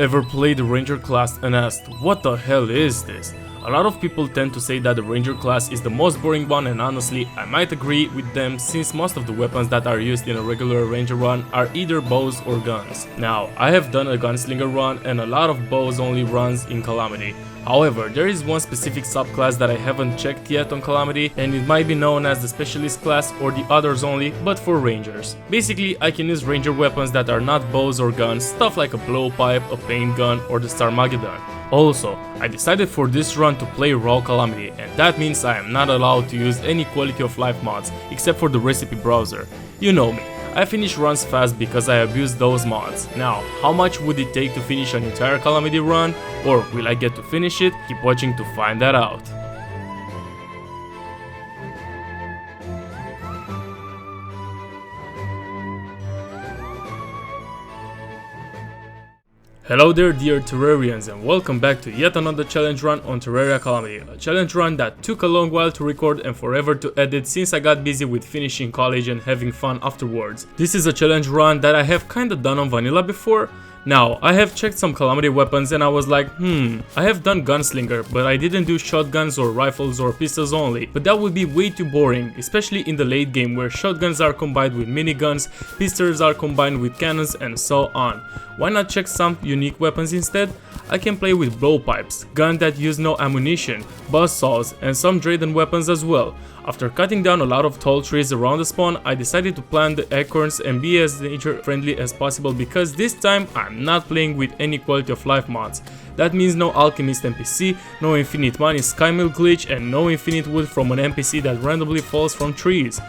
Ever played the Ranger class and asked, what the hell is this? A lot of people tend to say that the Ranger class is the most boring one, and honestly, I might agree with them since most of the weapons that are used in a regular Ranger run are either bows or guns. Now, I have done a gunslinger run and a lot of bows only runs in Calamity. However, there is one specific subclass that I haven't checked yet on Calamity, and it might be known as the Specialist class or the Others only, but for Rangers. Basically, I can use Ranger weapons that are not bows or guns, stuff like a blowpipe, a paint gun, or the Starmageddon. Also, I decided for this run to play raw Calamity, and that means I am not allowed to use any quality of life mods, except for the recipe browser. You know me. I finish runs fast because I abuse those mods. Now, how much would it take to finish an entire Calamity run? Or will I get to finish it? Keep watching to find that out. Hello there dear Terrarians, and welcome back to yet another challenge run on Terraria Calamity. A challenge run that took a long while to record and forever to edit since I got busy with finishing college and having fun afterwards. This is a challenge run that I have kinda done on vanilla before. Now, I have checked some Calamity weapons and I was like, I have done Gunslinger, but I didn't do shotguns or rifles or pistols only, but that would be way too boring, especially in the late game where shotguns are combined with miniguns, pistols are combined with cannons and so on. Why not check some unique weapons instead? I can play with blowpipes, guns that use no ammunition, buzzsaws and some Drayden weapons as well. After cutting down a lot of tall trees around the spawn, I decided to plant the acorns and be as nature friendly as possible because this time I'm not playing with any quality of life mods. That means no alchemist NPC, no infinite money sky mill glitch and no infinite wood from an NPC that randomly falls from trees.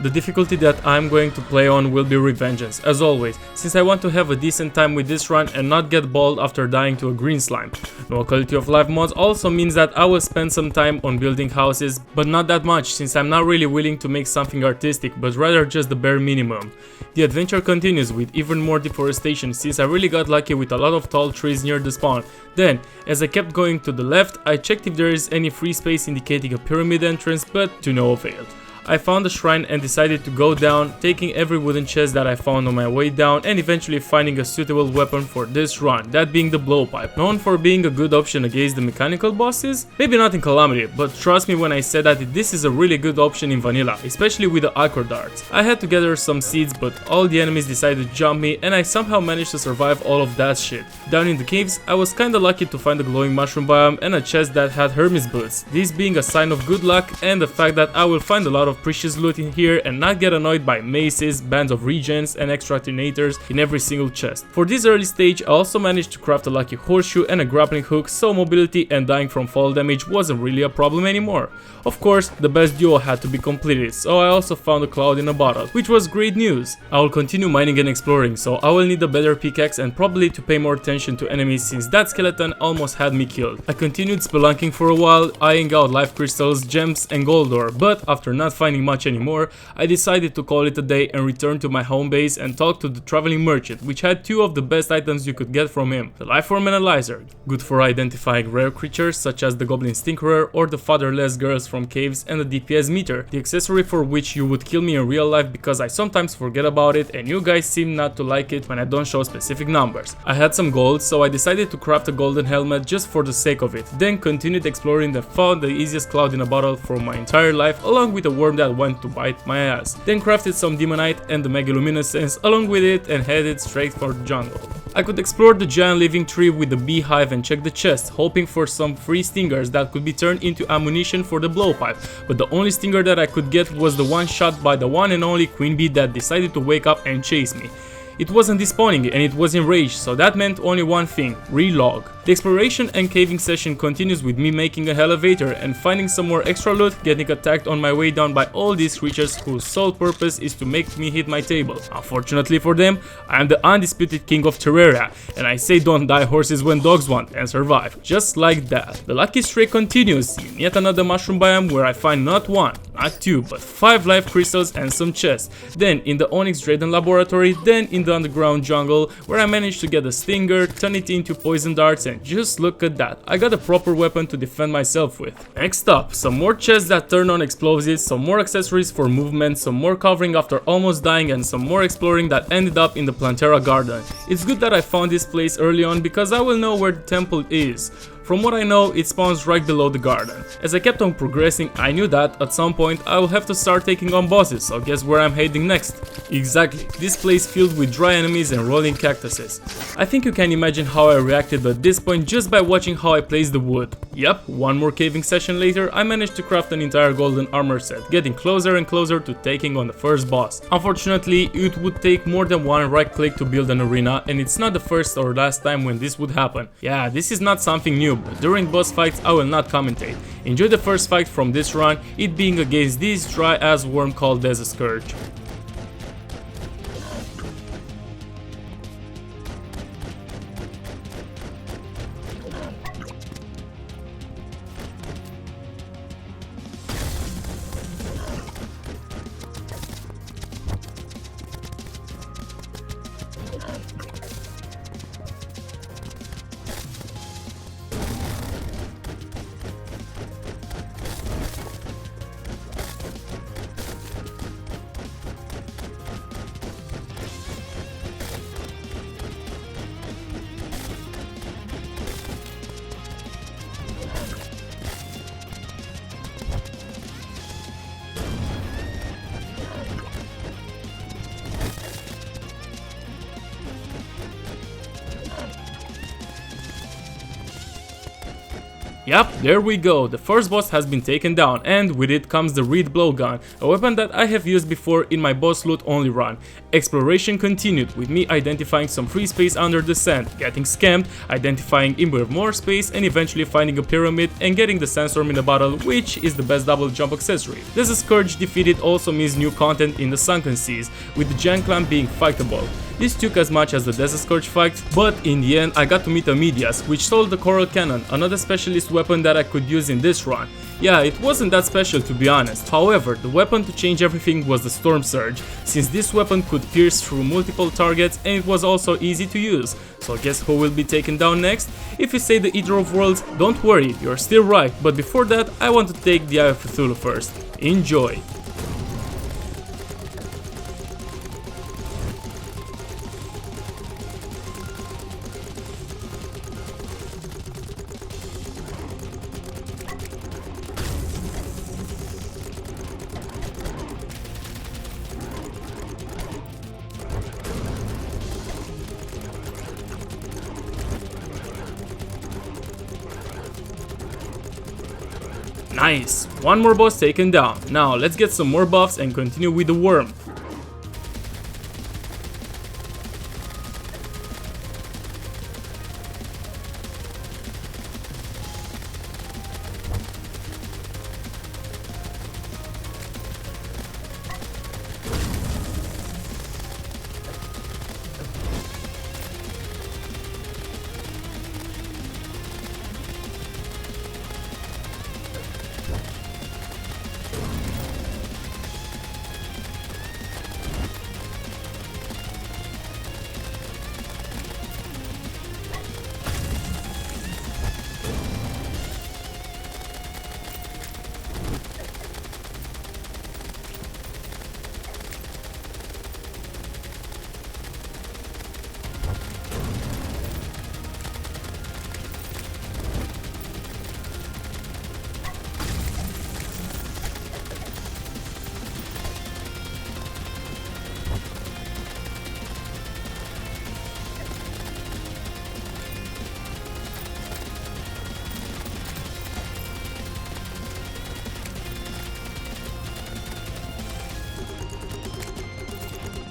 The difficulty that I'm going to play on will be Revengeance, as always, since I want to have a decent time with this run and not get bald after dying to a green slime. No quality of life mods also means that I will spend some time on building houses, but not that much since I'm not really willing to make something artistic, but rather just the bare minimum. The adventure continues with even more deforestation since I really got lucky with a lot of tall trees near the spawn. Then, as I kept going to the left, I checked if there is any free space indicating a pyramid entrance, but to no avail. I found a shrine and decided to go down, taking every wooden chest that I found on my way down and eventually finding a suitable weapon for this run, that being the blowpipe. Known for being a good option against the mechanical bosses? Maybe not in Calamity, but trust me when I say that this is a really good option in vanilla, especially with the acro darts. I had to gather some seeds, but all the enemies decided to jump me and I somehow managed to survive all of that shit. Down in the caves, I was kinda lucky to find a glowing mushroom biome and a chest that had Hermes boots, this being a sign of good luck and the fact that I will find a lot of precious loot in here and not get annoyed by maces, bands of regens and extra alternators in every single chest. For this early stage I also managed to craft a lucky horseshoe and a grappling hook, so mobility and dying from fall damage wasn't really a problem anymore. Of course, the best duo had to be completed, so I also found a cloud in a bottle, which was great news. I will continue mining and exploring, so I will need a better pickaxe and probably to pay more attention to enemies since that skeleton almost had me killed. I continued spelunking for a while, eyeing out life crystals, gems and gold ore, but after not finding much anymore, I decided to call it a day and return to my home base and talk to the traveling merchant, which had two of the best items you could get from him: the Lifeform Analyzer, good for identifying rare creatures such as the Goblin Stinkerer or the fatherless girls from caves, and the DPS meter, the accessory for which you would kill me in real life because I sometimes forget about it and you guys seem not to like it when I don't show specific numbers. I had some gold, so I decided to craft a golden helmet just for the sake of it, then continued exploring and found the easiest cloud in a bottle for my entire life, along with a worm that went to bite my ass. Then crafted some demonite and the Megaluminescence along with it and headed straight for the jungle. I could explore the giant living tree with the beehive and check the chest, hoping for some free stingers that could be turned into ammunition for the blowpipe, but the only stinger that I could get was the one shot by the one and only queen bee that decided to wake up and chase me. It wasn't despawning and it was enraged, so that meant only one thing: relog. The exploration and caving session continues with me making a elevator and finding some more extra loot, getting attacked on my way down by all these creatures whose sole purpose is to make me hit my table. Unfortunately for them, I am the undisputed king of Terraria, and I say don't die horses when dogs want and survive. Just like that. The lucky streak continues in yet another mushroom biome where I find not one, not two, but 5 life crystals and some chests. Then in the Onyx Drayden laboratory, then in the underground jungle where I managed to get a stinger, turn it into poison darts and decent, just look at that. I got a proper weapon to defend myself with. Next up, some more chests that turn on explosives, some more accessories for movement, some more covering after almost dying, and some more exploring that ended up in the Plantera garden. It's good that I found this place early on because I will know where the temple is. From what I know, it spawns right below the garden. As I kept on progressing, I knew that at some point I will have to start taking on bosses, so guess where I'm heading next? Exactly, this place filled with dry enemies and rolling cactuses. I think you can imagine how I reacted at this point just by watching how I placed the wood. Yep, one more caving session later, I managed to craft an entire golden armor set, getting closer and closer to taking on the first boss. Unfortunately, it would take more than one right click to build an arena, and it's not the first or last time when this would happen. Yeah, this is not something new, but during boss fights I will not commentate. Enjoy the first fight from this run, it being against this dry ass worm called Desert Scourge. Yep, there we go, the first boss has been taken down, and with it comes the reed blowgun, a weapon that I have used before in my boss loot only run. Exploration continued, with me identifying some free space under the sand, getting scammed, identifying even more space, and eventually finding a pyramid and getting the sandstorm in the bottle, which is the best double jump accessory. This Scourge defeated also means new content in the Sunken Seas, with the Gen Clan being fightable. This took as much as the Desert Scourge fight, but in the end I got to meet a Medias, which sold the Coral Cannon, another specialist weapon that I could use in this run. Yeah, it wasn't that special to be honest, however, the weapon to change everything was the Storm Surge, since this weapon could pierce through multiple targets and it was also easy to use. So guess who will be taken down next? If you say the Eater of Worlds, don't worry, you're still right, but before that I want to take the Eye of Cthulhu first. Enjoy! Nice! One more boss taken down. Now let's get some more buffs and continue with the worm.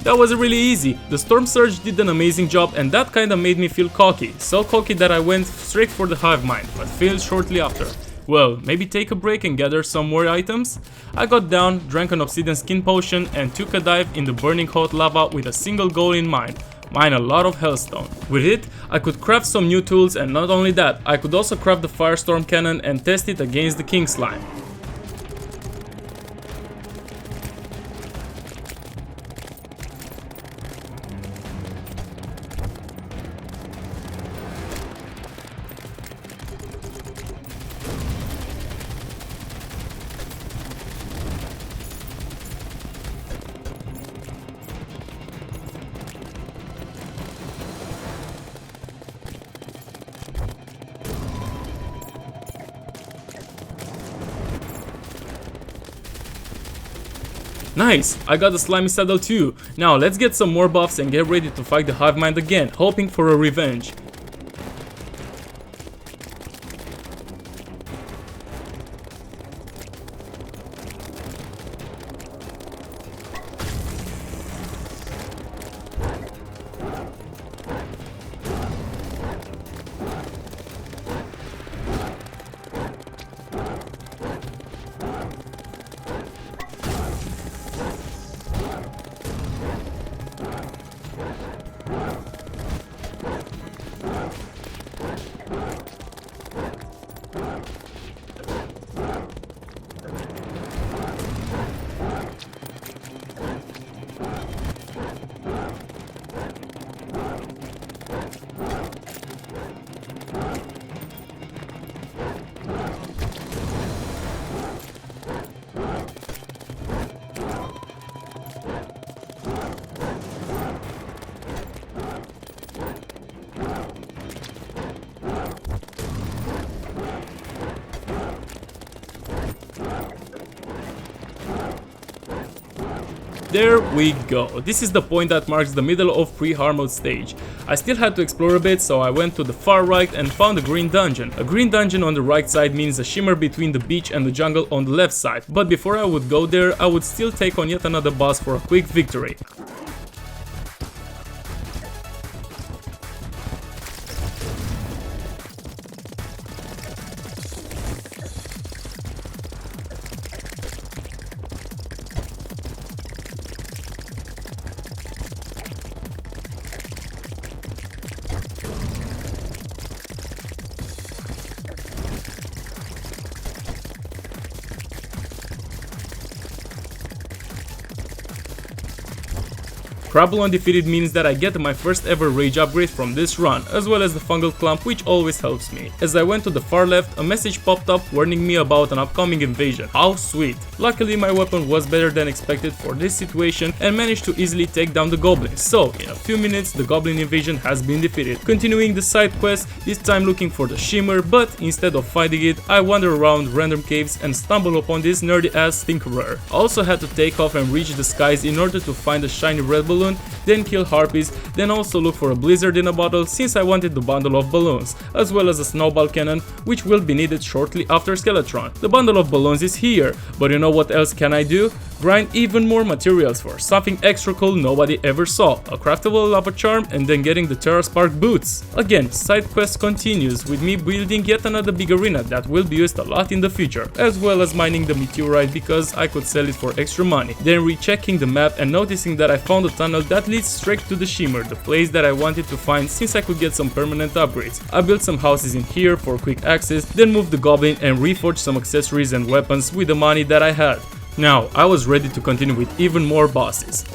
That was really easy. The Storm Surge did an amazing job and that kinda made me feel cocky. So cocky that I went straight for the Hive Mind, but failed shortly after. Well, maybe take a break and gather some more items? I got down, drank an obsidian skin potion and took a dive in the burning hot lava with a single goal in mind. Mine a lot of hellstone. With it, I could craft some new tools and not only that, I could also craft the firestorm cannon and test it against the king slime. Nice, I got the slimy saddle too. Now let's get some more buffs and get ready to fight the Hive Mind again, hoping for a revenge. There we go. This is the point that marks the middle of pre-hardmode stage. I still had to explore a bit, so I went to the far right and found a green dungeon. A green dungeon on the right side means a shimmer between the beach and the jungle on the left side, but before I would go there, I would still take on yet another boss for a quick victory. Crabble undefeated means that I get my first ever rage upgrade from this run, as well as the fungal clump, which always helps me. As I went to the far left, a message popped up warning me about an upcoming invasion. How sweet! Luckily my weapon was better than expected for this situation and managed to easily take down the goblins, so in a few minutes the goblin invasion has been defeated. Continuing the side quest, this time looking for the shimmer, but instead of fighting it, I wander around random caves and stumble upon this nerdy ass tinkerer. I also had to take off and reach the skies in order to find a shiny red balloon, then kill harpies, then also look for a blizzard in a bottle since I wanted the bundle of balloons, as well as a snowball cannon, which will be needed shortly after Skeletron. The bundle of balloons is here, but you know what else can I do? Grind even more materials for something extra cool nobody ever saw, a craftable lava charm, and then getting the Terra Spark boots. Again, side quest continues with me building yet another big arena that will be used a lot in the future, as well as mining the meteorite because I could sell it for extra money. Then rechecking the map and noticing that I found a tunnel that leads straight to the shimmer, the place that I wanted to find since I could get some permanent upgrades. I built some houses in here for quick access, then moved the goblin and reforged some accessories and weapons with the money that I had. Now, I was ready to continue with even more bosses.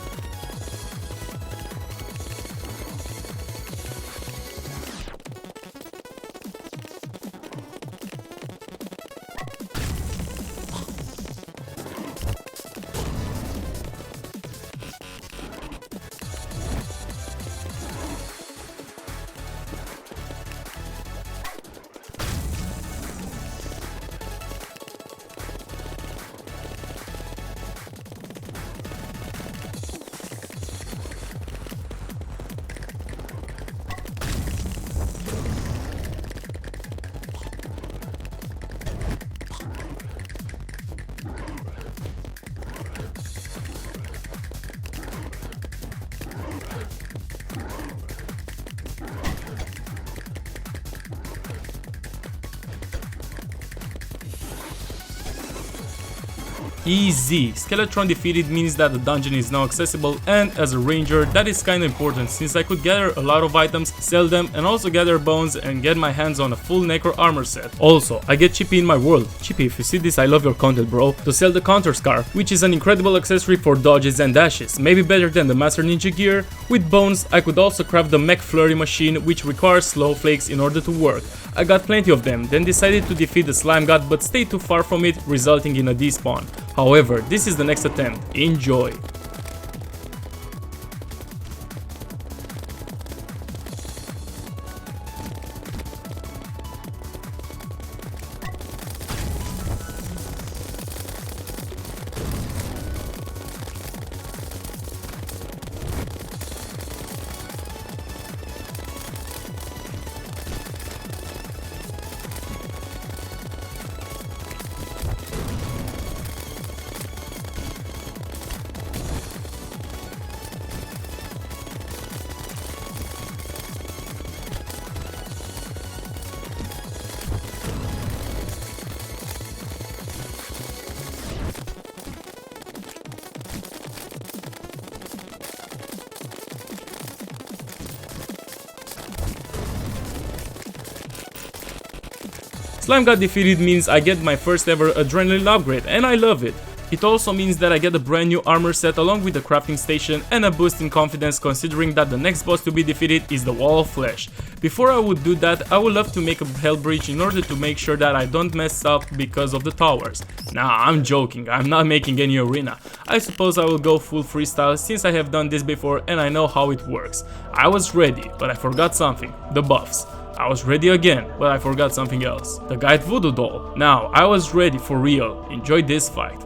Easy! Skeletron defeated means that the dungeon is now accessible, and as a ranger that is kinda important since I could gather a lot of items, sell them, and also gather bones and get my hands on a full necro armor set. Also, I get Chippy in my world. Chippy, if you see this, I love your content, bro. To sell the counter scarf, which is an incredible accessory for dodges and dashes, maybe better than the Master Ninja gear. With bones, I could also craft the Mech Flurry machine, which requires slow flakes in order to work. I got plenty of them, then decided to defeat the slime god but stayed too far from it, resulting in a despawn. However, this is the next attempt. Enjoy! Slime got defeated means I get my first ever adrenaline upgrade, and I love it. It also means that I get a brand new armor set along with the crafting station and a boost in confidence, considering that the next boss to be defeated is the Wall of Flesh. Before I would do that, I would love to make a hell bridge in order to make sure that I don't mess up because of the towers. Nah, I'm joking, I'm not making any arena. I suppose I will go full freestyle since I have done this before and I know how it works. I was ready, but I forgot something, the buffs. I was ready again, but I forgot something else, the guide voodoo doll. Now, I was ready for real. Enjoy this fight.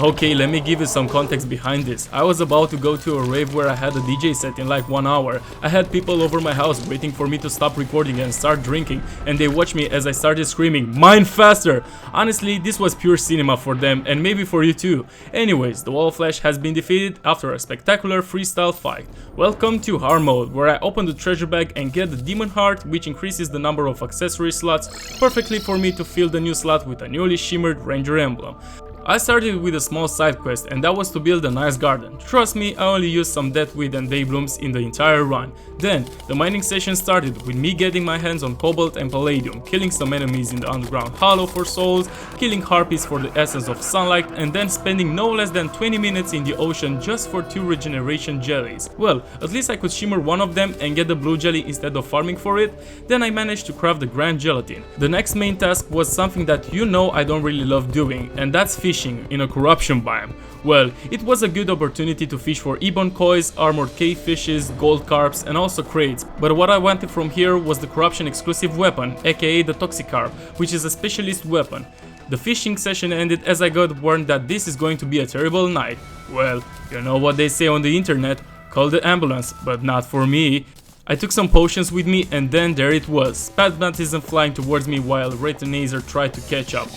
Okay, let me give you some context behind this. I was about to go to a rave where I had a DJ set in like 1 hour. I had people over my house waiting for me to stop recording and start drinking, and they watched me as I started screaming, "Mine faster!" Honestly, this was pure cinema for them, and maybe for you too. Anyways, the Wall of Flesh has been defeated after a spectacular freestyle fight. Welcome to hard mode, where I open the treasure bag and get the demon heart, which increases the number of accessory slots, perfectly for me to fill the new slot with a newly shimmered ranger emblem. I started with a small side quest, and that was to build a nice garden. Trust me, I only used some deathweed and dayblooms in the entire run. Then, the mining session started with me getting my hands on cobalt and palladium, killing some enemies in the underground hollow for souls, killing harpies for the essence of sunlight, and then spending no less than 20 minutes in the ocean just for 2 regeneration jellies. Well, at least I could shimmer one of them and get the blue jelly instead of farming for it. Then I managed to craft the grand gelatin. The next main task was something that you know I don't really love doing, and that's fishing in a corruption biome. Well, it was a good opportunity to fish for ebon kois, armored cave fishes, gold carps, and also crates, but what I wanted from here was the corruption exclusive weapon, aka the toxicarp, which is a specialist weapon. The fishing session ended as I got warned that this is going to be a terrible night. Well, you know what they say on the internet, call the ambulance, but not for me. I took some potions with me, and then there it was, Phantasm flying towards me while Retinazer tried to catch up.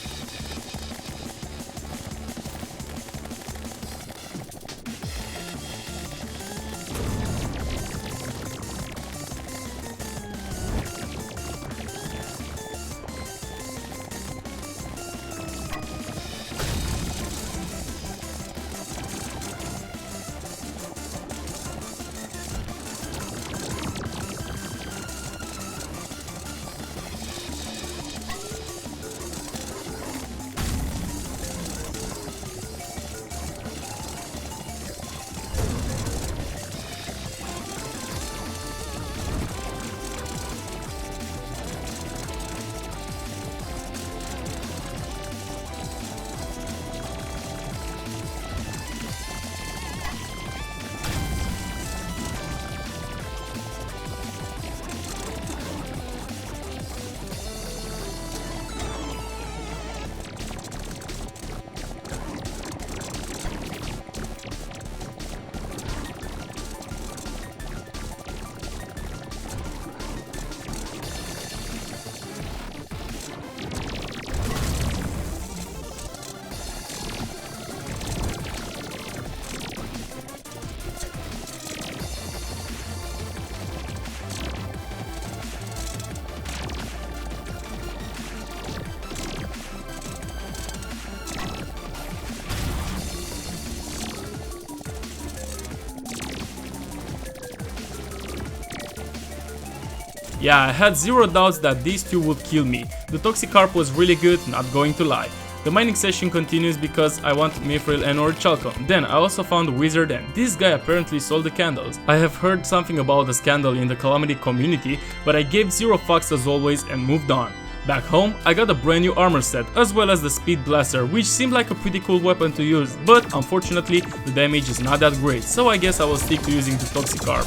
Yeah, I had zero doubts that these two would kill me. The Toxicarp was really good, not going to lie. The mining session continues because I want Mithril and Orichalcum. Then I also found a wizard, and this guy apparently sold the candles. I have heard something about the scandal in the Calamity community, but I gave zero fucks as always and moved on. Back home, I got a brand new armor set as well as the speed blaster, which seemed like a pretty cool weapon to use, but unfortunately the damage is not that great, so I guess I will stick to using the toxic arm.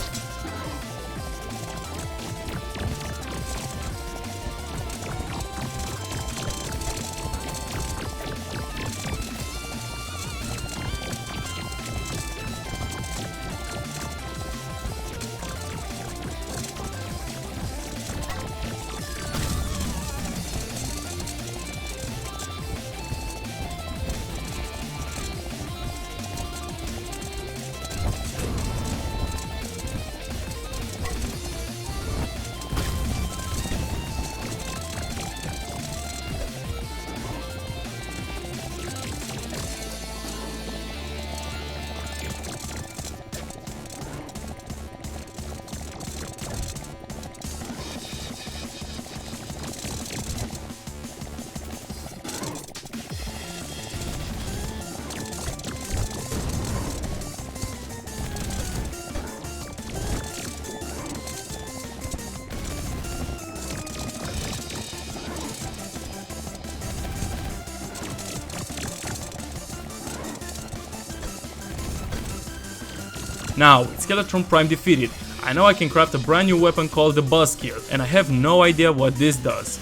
Now, with Skeletron Prime defeated, I know I can craft a brand new weapon called the Buzzkill, and I have no idea what this does.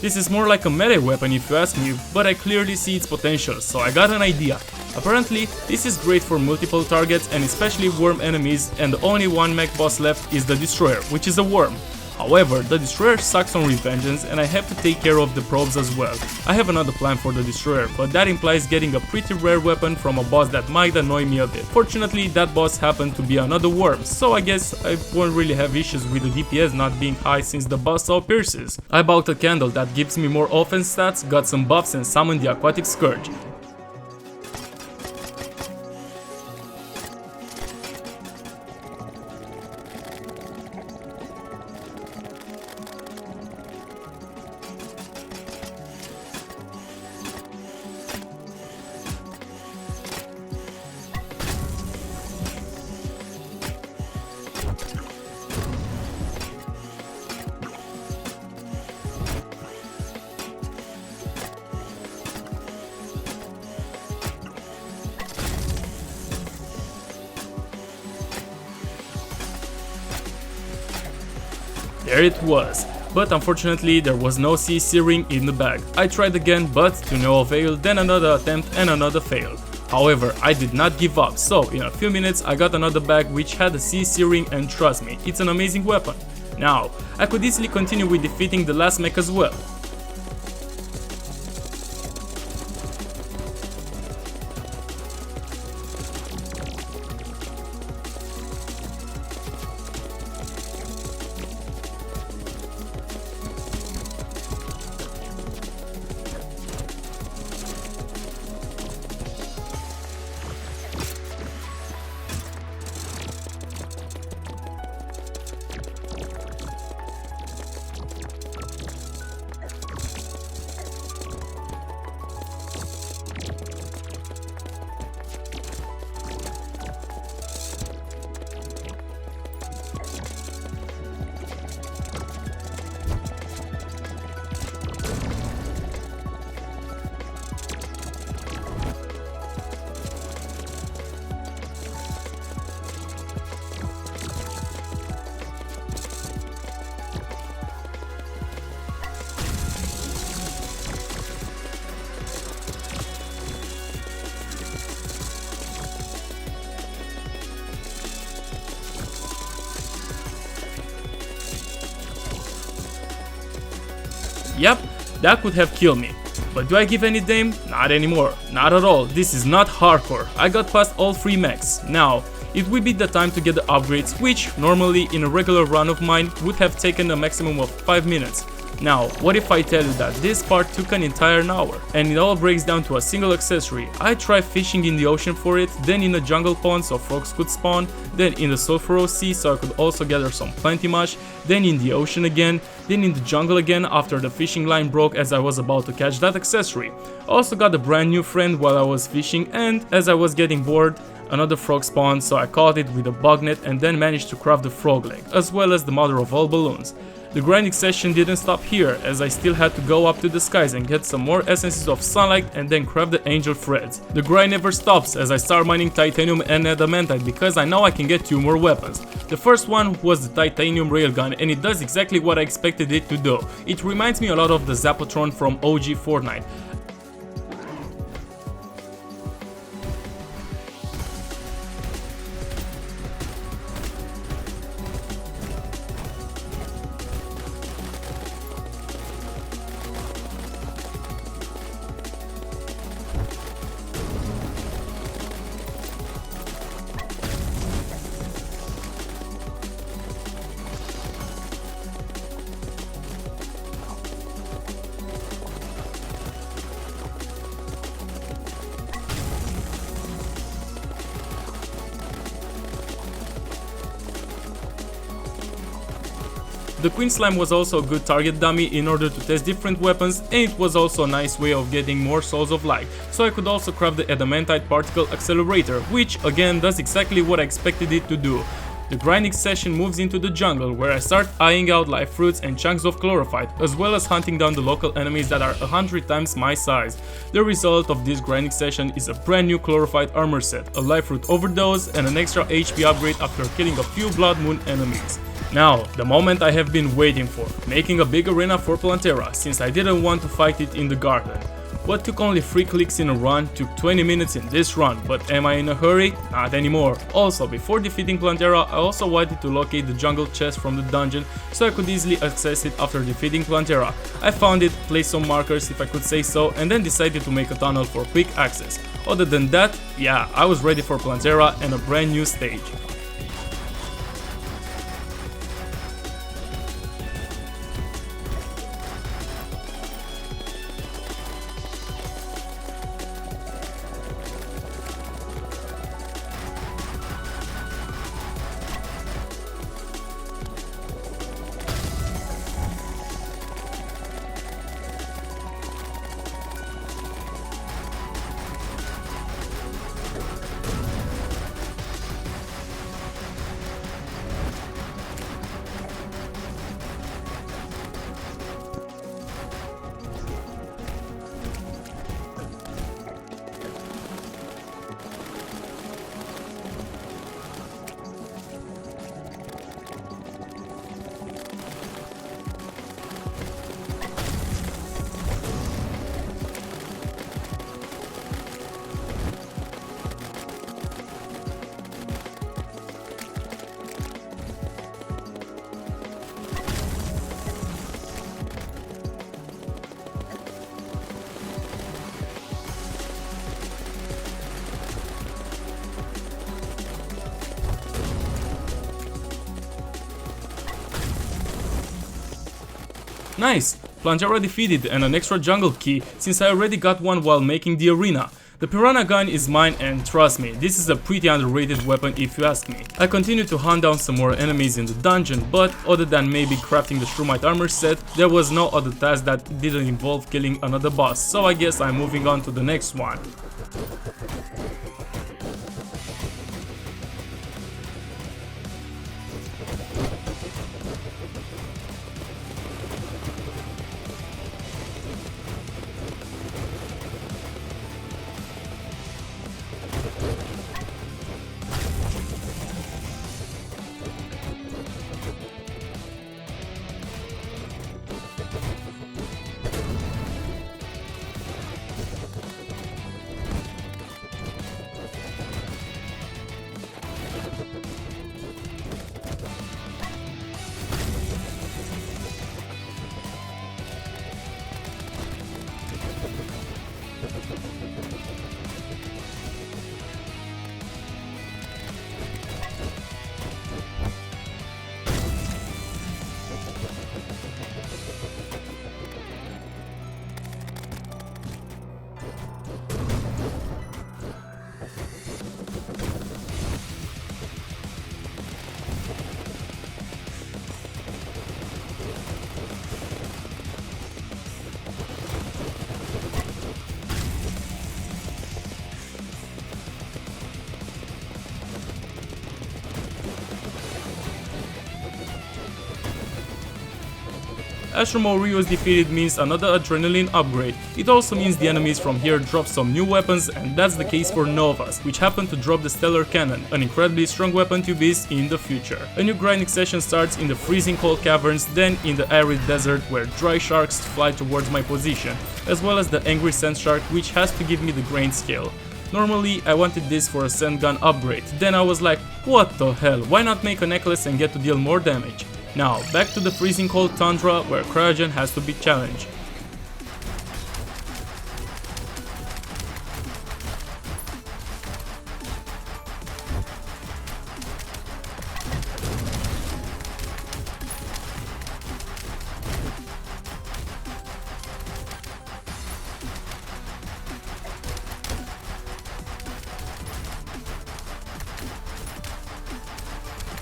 This is more like a melee weapon if you ask me, but I clearly see its potential, so I got an idea. Apparently, this is great for multiple targets and especially worm enemies, and the only one mech boss left is the Destroyer, which is a worm. However, the Destroyer sucks on revengeance and I have to take care of the probes as well. I have another plan for the Destroyer, but that implies getting a pretty rare weapon from a boss that might annoy me a bit. Fortunately, that boss happened to be another worm, so I guess I won't really have issues with the DPS not being high since the buzzsaw pierces. I bought a candle that gives me more offense stats, got some buffs and summoned the Aquatic Scourge. There it was, but unfortunately there was no CC ring in the bag. I tried again, but to no avail, then another attempt and another fail. However, I did not give up, so in a few minutes I got another bag which had a CC ring, and trust me, it's an amazing weapon. Now, I could easily continue with defeating the last mech as well. Yep, that could have killed me. But do I give any damn? Not anymore. Not at all. This is not hardcore. I got past all 3 mechs. Now, it will be the time to get the upgrades, which normally in a regular run of mine would have taken a maximum of 5 minutes. Now, what if I tell you that this part took an entire hour, and it all breaks down to a single accessory. I tried fishing in the ocean for it, then in a jungle pond so frogs could spawn, then in the sulfurous sea so I could also gather some plenty mush, then in the ocean again, then in the jungle again after the fishing line broke as I was about to catch that accessory. Also got a brand new friend while I was fishing, and as I was getting bored, another frog spawned, so I caught it with a bug net and then managed to craft the frog leg, as well as the mother of all balloons. The grinding session didn't stop here, as I still had to go up to the skies and get some more essences of sunlight and then craft the angel threads. The grind never stops as I start mining titanium and adamantite because I know I can get 2 more weapons. The first one was the titanium railgun, and it does exactly what I expected it to do. It reminds me a lot of the Zapotron from OG Fortnite. The Queen Slime was also a good target dummy in order to test different weapons, and it was also a nice way of getting more souls of light, so I could also craft the adamantite particle accelerator, which again does exactly what I expected it to do. The grinding session moves into the jungle, where I start eyeing out life fruits and chunks of chlorophyte, as well as hunting down the local enemies that are 100 times my size. The result of this grinding session is a brand new chlorophyte armor set, a life fruit overdose, and an extra HP upgrade after killing a few Blood Moon enemies. Now, the moment I have been waiting for, making a big arena for Plantera, since I didn't want to fight it in the garden. What took only 3 clicks in a run took 20 minutes in this run, but am I in a hurry? Not anymore. Also, before defeating Plantera, I also wanted to locate the jungle chest from the dungeon so I could easily access it after defeating Plantera. I found it, placed some markers if I could say so, and then decided to make a tunnel for quick access. Other than that, yeah, I was ready for Plantera and a brand new stage. Nice! Plantera defeated and an extra jungle key, since I already got one while making the arena. The piranha gun is mine, and trust me, this is a pretty underrated weapon if you ask me. I continue to hunt down some more enemies in the dungeon, but other than maybe crafting the Shrumite armor set, there was no other task that didn't involve killing another boss, so I guess I'm moving on to the next one. Ashramore Ryu is defeated means another adrenaline upgrade. It also means the enemies from here drop some new weapons, and that's the case for Novas, which happen to drop the Stellar Cannon, an incredibly strong weapon to beast in the future. A new grinding session starts in the freezing cold caverns, then in the arid desert where dry sharks fly towards my position, as well as the angry sand shark, which has to give me the grain scale. Normally I wanted this for a sand gun upgrade, then I was like, what the hell, why not make a necklace and get to deal more damage? Now back to the freezing cold tundra where Cryogen has to be challenged.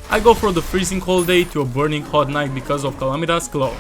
I go from the freezing cold day to a burning hot night because of Calamity's clone.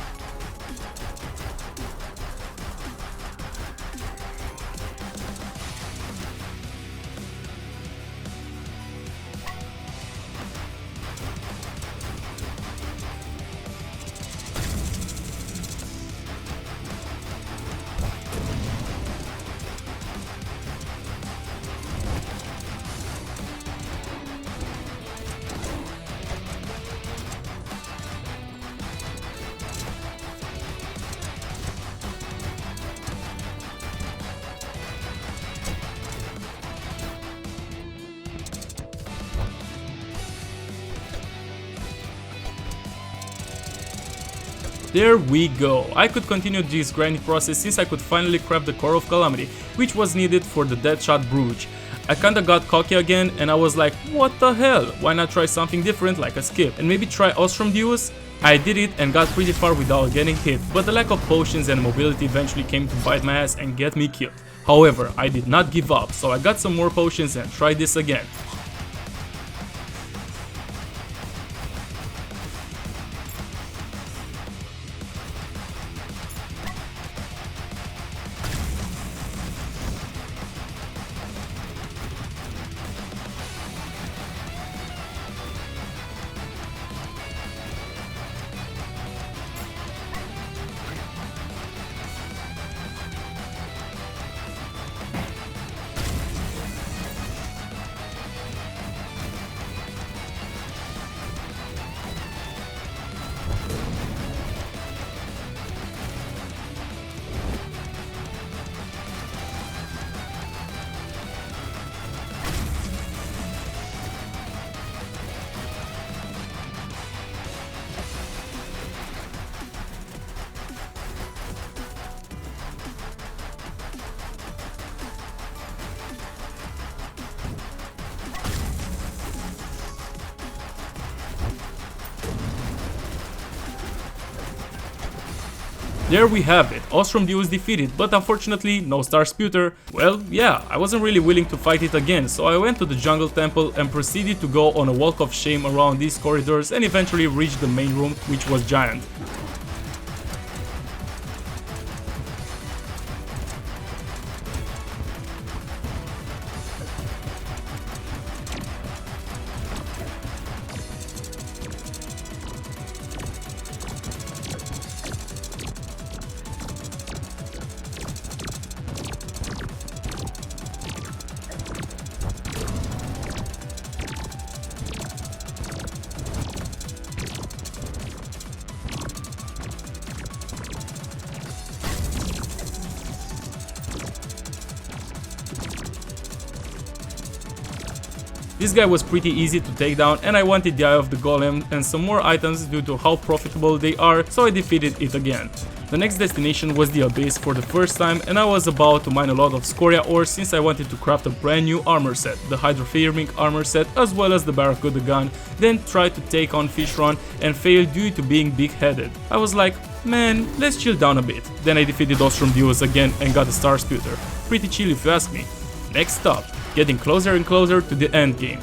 There we go, I could continue this grinding process since I could finally craft the core of Calamity, which was needed for the Deadshot Brooch. I kinda got cocky again and I was like, what the hell, why not try something different like a skip and maybe try Ostrom Deus? I did it and got pretty far without getting hit, but the lack of potions and mobility eventually came to bite my ass and get me killed. However, I did not give up, so I got some more potions and tried this again. There we have it, Ostrom Deus defeated, but unfortunately no Star Sputer. Well, yeah, I wasn't really willing to fight it again, so I went to the Jungle Temple and proceeded to go on a walk of shame around these corridors and eventually reached the main room, which was giant. This guy was pretty easy to take down and I wanted the Eye of the Golem and some more items due to how profitable they are, so I defeated it again. The next destination was the Abyss for the first time and I was about to mine a lot of Scoria ore since I wanted to craft a brand new armor set, the Hydrothermic armor set as well as the Barracuda gun, then try to take on Fishron and fail due to being big-headed. I was like, man, let's chill down a bit. Then I defeated Ostrom Deus again and got a Star Sputer. Pretty chill if you ask me. Next up, getting closer and closer to the end game.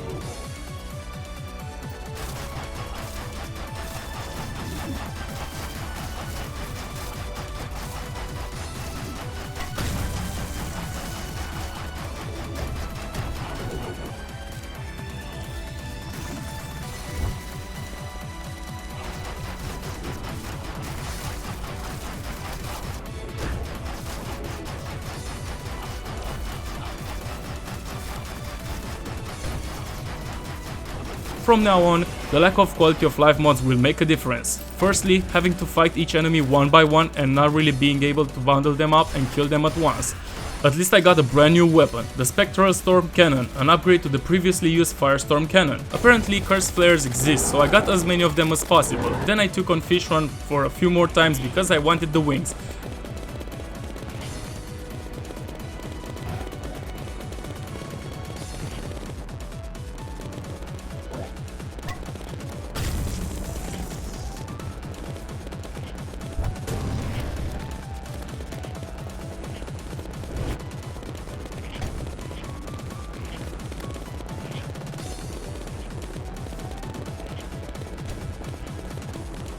From now on, the lack of quality of life mods will make a difference. Firstly, having to fight each enemy one by one and not really being able to bundle them up and kill them at once. At least I got a brand new weapon, the Spectral Storm Cannon, an upgrade to the previously used Firestorm Cannon. Apparently cursed flares exist, so I got as many of them as possible. Then I took on Fishron for a few more times because I wanted the wings.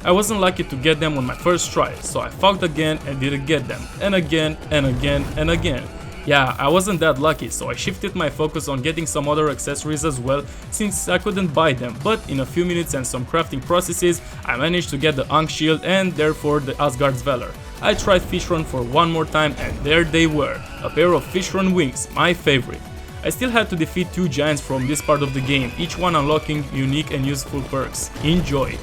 I wasn't lucky to get them on my first try, so I fought again and didn't get them, and again and again and again. Yeah, I wasn't that lucky, so I shifted my focus on getting some other accessories as well, since I couldn't buy them, but in a few minutes and some crafting processes, I managed to get the Ankh shield and therefore the Asgard's Valor. I tried Fishron for one more time and there they were, a pair of Fishron wings, my favorite. I still had to defeat 2 giants from this part of the game, each one unlocking unique and useful perks. Enjoy!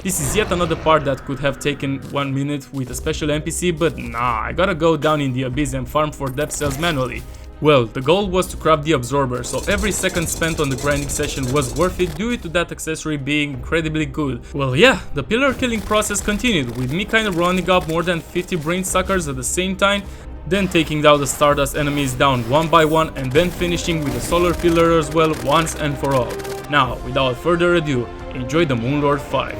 This is yet another part that could have taken 1 minute with a special NPC, but nah, I gotta go down in the abyss and farm for depth cells manually. Well, the goal was to craft the absorber, so every second spent on the grinding session was worth it due to that accessory being incredibly good. Well yeah, the pillar killing process continued, with me kinda running up more than 50 brain suckers at the same time, then taking down the Stardust enemies down one by one and then finishing with the solar pillar as well once and for all. Now, without further ado, enjoy the Moonlord 5.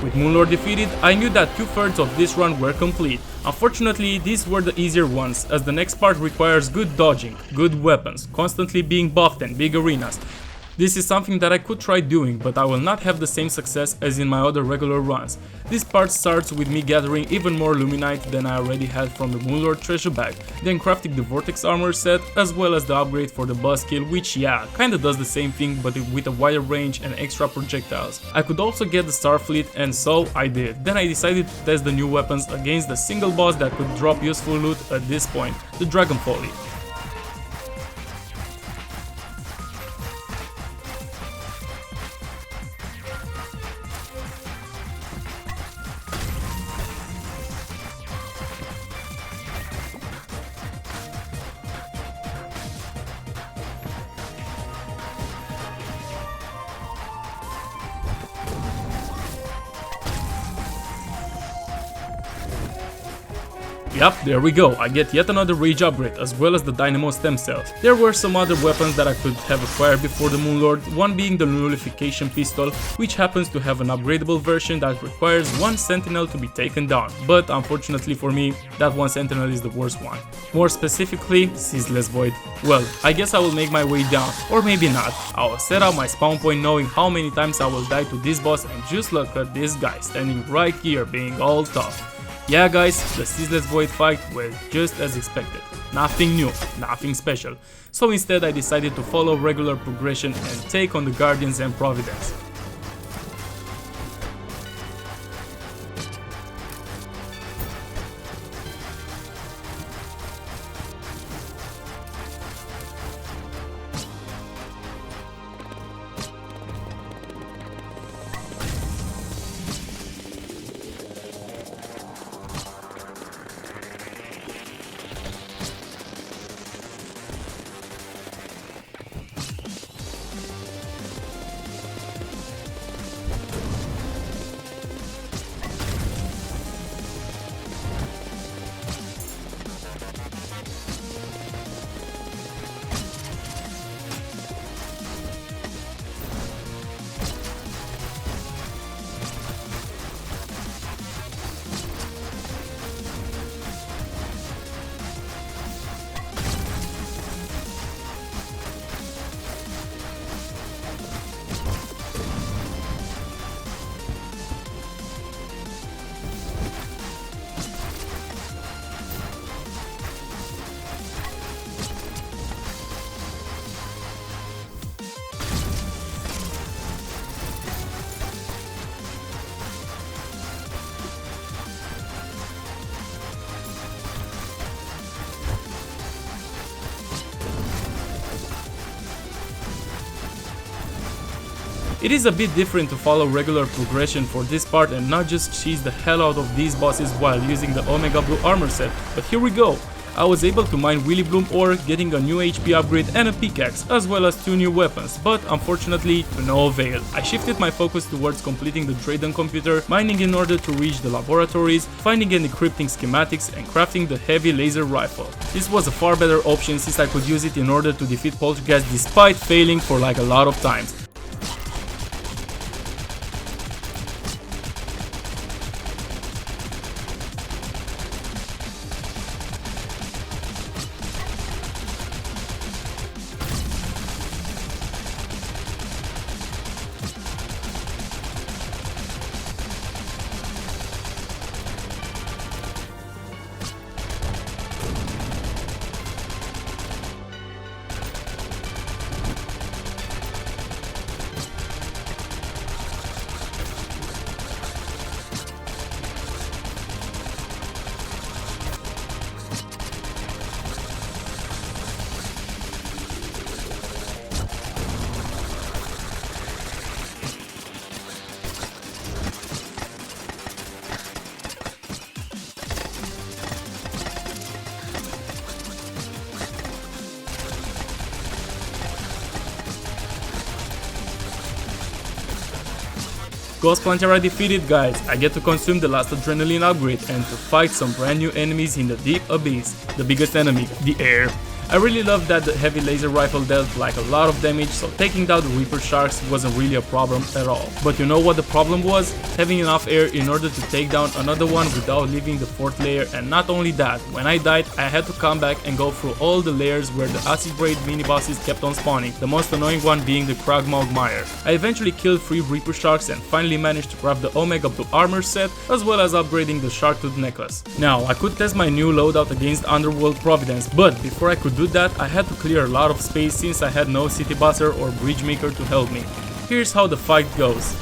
With Moonlord defeated, I knew that 2/3 of this run were complete. Unfortunately, these were the easier ones, as the next part requires good dodging, good weapons, constantly being buffed and big arenas. This is something that I could try doing, but I will not have the same success as in my other regular runs. This part starts with me gathering even more Luminite than I already had from the Moonlord treasure bag, then crafting the Vortex armor set, as well as the upgrade for the Buzzkill, which yeah, kinda does the same thing but with a wider range and extra projectiles. I could also get the Starfleet, and so I did. Then I decided to test the new weapons against the single boss that could drop useful loot at this point, the Dragon Folly. Yup, there we go, I get yet another rage upgrade as well as the dynamo stem cells. There were some other weapons that I could have acquired before the Moonlord, one being the nullification pistol, which happens to have an upgradable version that requires one sentinel to be taken down, but unfortunately for me, that one sentinel is the worst one. More specifically, Ceaseless Void. Well, I guess I will make my way down, or maybe not. I will set up my spawn point knowing how many times I will die to this boss, and just look at this guy standing right here being all tough. Yeah guys, the Ceaseless Void fight was just as expected. Nothing new, nothing special. So instead I decided to follow regular progression and take on the Guardians and Providence. It is a bit different to follow regular progression for this part and not just cheese the hell out of these bosses while using the Omega Blue armor set, but here we go! I was able to mine Willy Bloom ore, getting a new HP upgrade and a pickaxe, as well as 2 new weapons, but unfortunately to no avail. I shifted my focus towards completing the Drayden computer, mining in order to reach the laboratories, finding and decrypting schematics, and crafting the heavy laser rifle. This was a far better option since I could use it in order to defeat Poltergeist despite failing for like a lot of times. Post-plantera defeated, guys. I get to consume the last adrenaline upgrade and to fight some brand new enemies in the deep abyss. The biggest enemy, the air. I really loved that the heavy laser rifle dealt like a lot of damage, so taking down the Reaper Sharks wasn't really a problem at all. But you know what the problem was? Having enough air in order to take down another one without leaving the 4th layer, and not only that, when I died I had to come back and go through all the layers where the acid raid mini bosses kept on spawning, the most annoying one being the Kragmaugmire. I eventually killed 3 Reaper Sharks and finally managed to grab the Omega Blue armor set, as well as upgrading the Shark Tooth necklace. Now, I could test my new loadout against Underworld Providence, but before I could do that, I had to clear a lot of space since I had no city bosser or bridge maker to help me. Here's how the fight goes.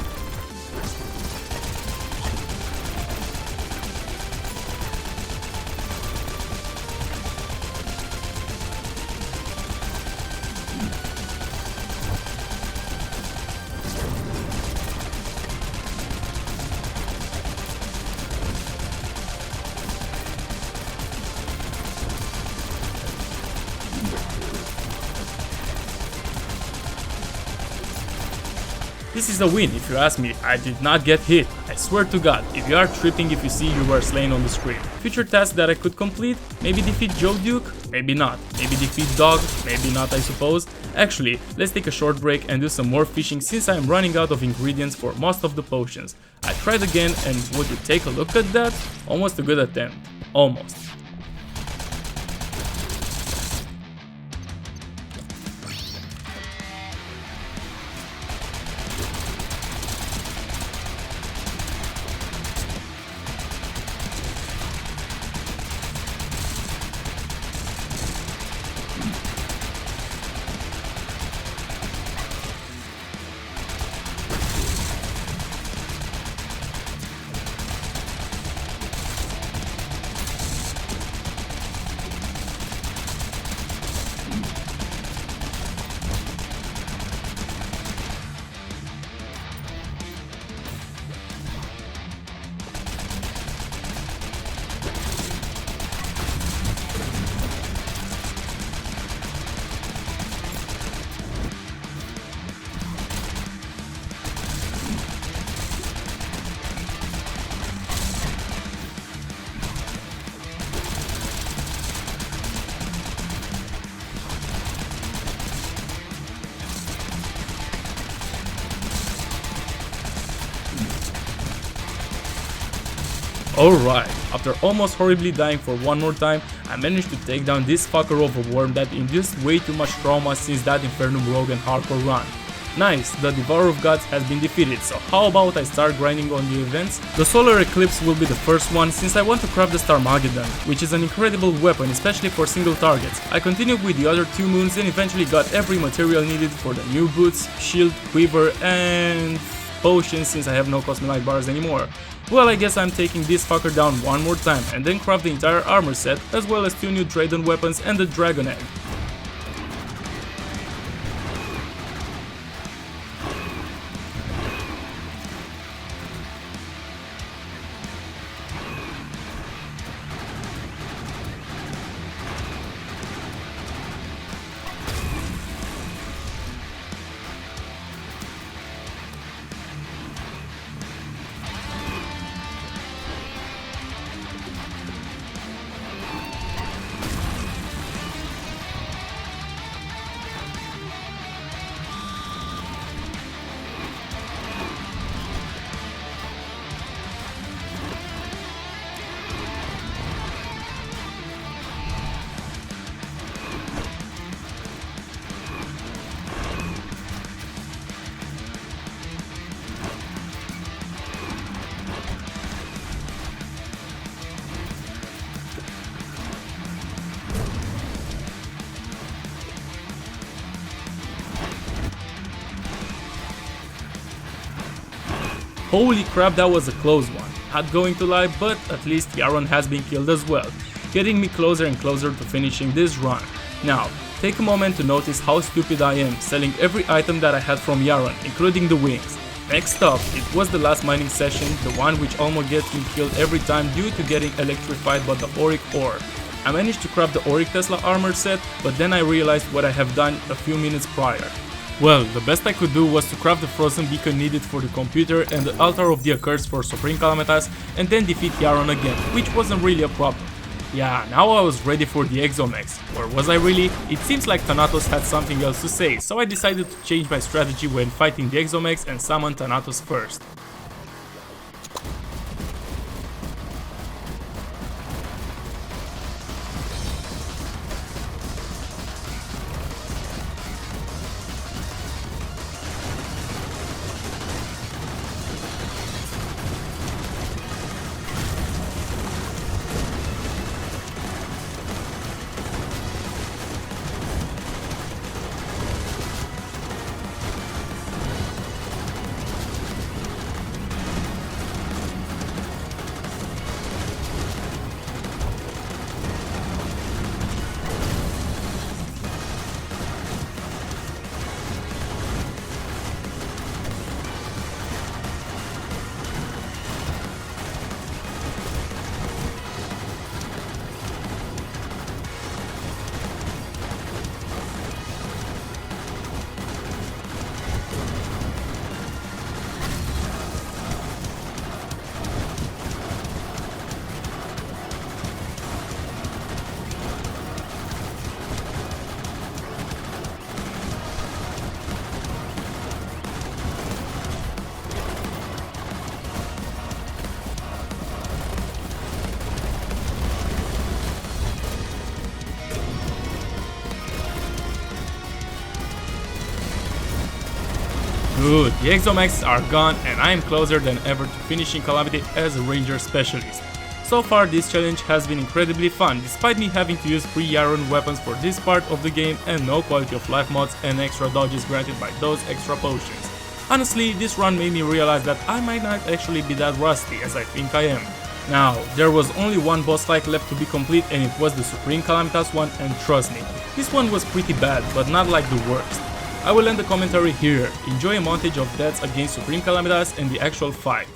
This is a win if you ask me. I did not get hit. I swear to God, if you are tripping if you see you were slain on the screen. Future tasks that I could complete? Maybe defeat Joe Duke? Maybe not. Maybe defeat Dog? Maybe not, I suppose. Actually, let's take a short break and do some more fishing since I am running out of ingredients for most of the potions. I tried again and would you take a look at that? Almost a good attempt. Almost. Alright, after almost horribly dying for one more time, I managed to take down this fucker of a worm that induced way too much trauma since that infernum rogue and hardcore run. Nice, the Devourer of Gods has been defeated, so how about I start grinding on the events? The Solar Eclipse will be the first one since I want to craft the Starmageddon, which is an incredible weapon especially for single targets. I continued with the other two moons and eventually got every material needed for the new boots, shield, quiver and potions since I have no Cosmelite bars anymore. Well, I guess I'm taking this fucker down one more time and then craft the entire armor set as well as 2 new Tradon weapons and the Dragon Egg. Holy crap, that was a close one. Not going to lie, but at least Yaron has been killed as well, getting me closer and closer to finishing this run. Now, take a moment to notice how stupid I am, selling every item that I had from Yaron, including the wings. Next up, it was the last mining session, the one which almost gets me killed every time due to getting electrified by the Auric ore. I managed to craft the Auric Tesla armor set, but then I realized what I have done a few minutes prior. Well, the best I could do was to craft the frozen beacon needed for the computer and the altar of the accursed for Supreme Calamitas and then defeat Yaron again, which wasn't really a problem. Yeah, now I was ready for the Exo Mechs. Or was I really? It seems like Thanatos had something else to say, so I decided to change my strategy when fighting the Exo Mechs and summon Thanatos first. Good, the Exo Mechs are gone and I am closer than ever to finishing Calamity as a ranger specialist. So far this challenge has been incredibly fun, despite me having to use pre-iron weapons for this part of the game and no quality of life mods and extra dodges granted by those extra potions. Honestly, this run made me realize that I might not actually be that rusty as I think I am. Now, there was only one boss fight left to be complete and it was the Supreme Calamitas one, and trust me, this one was pretty bad, but not like the worst. I will end the commentary here. Enjoy a montage of deaths against Supreme Calamitas and the actual fight.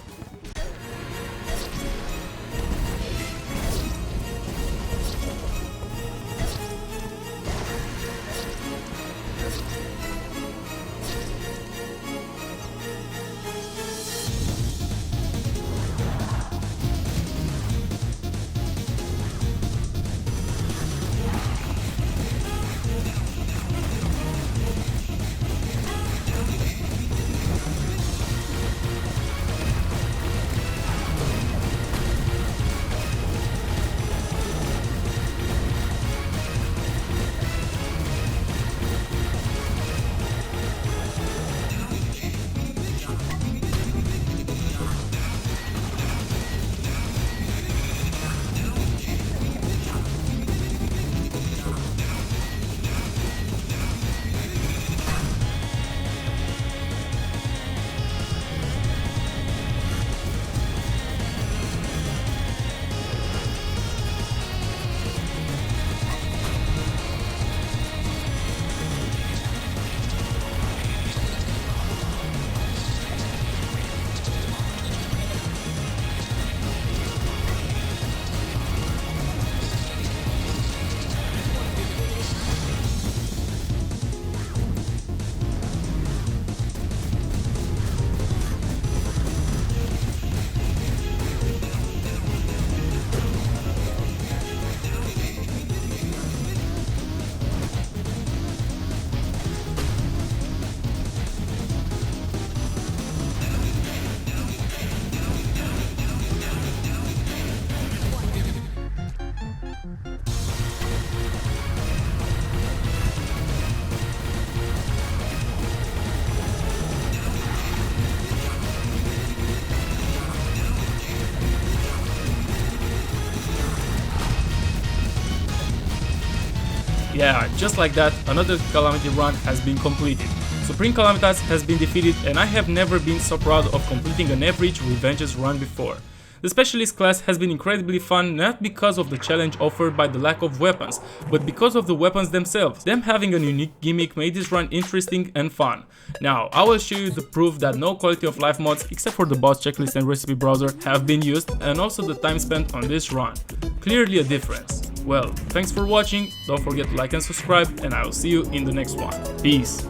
Yeah, just like that, another Calamity run has been completed. Supreme Calamitas has been defeated and I have never been so proud of completing an average Revengeance run before. The Specialist class has been incredibly fun, not because of the challenge offered by the lack of weapons, but because of the weapons themselves. Them having a unique gimmick made this run interesting and fun. Now, I will show you the proof that no quality of life mods, except for the boss checklist and recipe browser, have been used, and also the time spent on this run. Clearly a difference. Well, thanks for watching, don't forget to like and subscribe, and I will see you in the next one. Peace!